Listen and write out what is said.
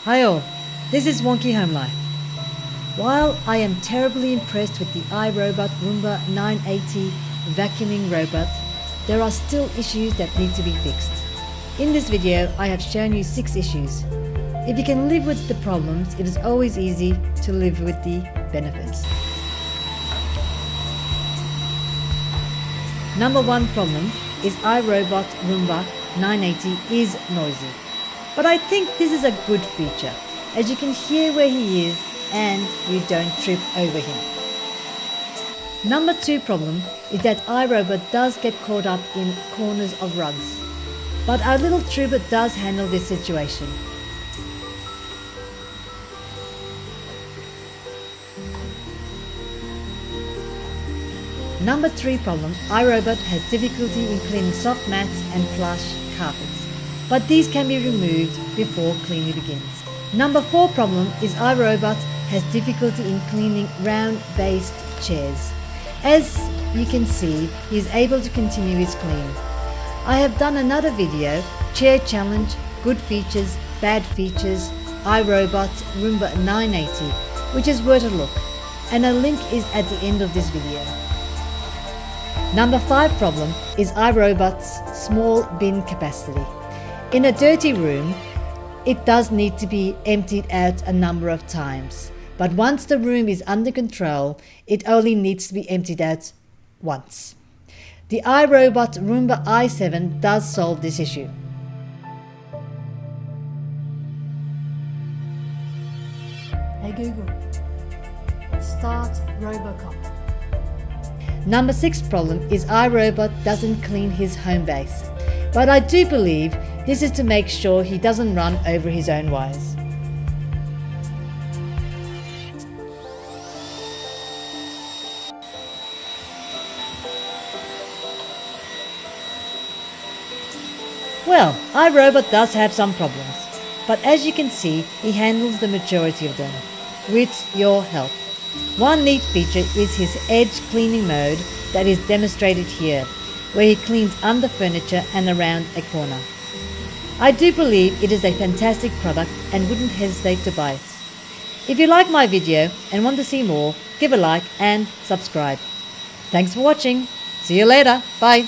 Hi all, this is Wonky HomeLife. While I am terribly impressed with the iRobot Roomba 980 vacuuming robot, there are still issues that need to be fixed. In this video, I have shown you 6 issues. If you can live with the problems, it is always easy to live with the benefits. Number 1 problem is iRobot Roomba 980 is noisy. But I think this is a good feature, as you can hear where he is and you don't trip over him. Number 2 problem is that iRobot does get caught up in corners of rugs. But our little trooper does handle this situation. Number 3 problem, iRobot has difficulty in cleaning soft mats and plush carpets, but these can be removed before cleaning begins. Number 4 problem is iRobot has difficulty in cleaning round-based chairs. As you can see, he is able to continue his clean. I have done another video, Chair Challenge, Good Features, Bad Features, iRobot Roomba 980, which is worth a look, and a link is at the end of this video. Number 5 problem is iRobot's small bin capacity. In a dirty room, it does need to be emptied out a number of times, but once the room is under control, it only needs to be emptied out once. The iRobot Roomba i7 does solve this issue. Hey Google, start Robocop. Number 6 problem is iRobot doesn't clean his home base, but I do believe this is to make sure he doesn't run over his own wires. Well, iRobot does have some problems, but as you can see, he handles the majority of them, with your help. One neat feature is his edge cleaning mode that is demonstrated here, where he cleans under furniture and around a corner. I do believe it is a fantastic product and wouldn't hesitate to buy it. If you like my video and want to see more, give a like and subscribe. Thanks for watching. See you later. Bye.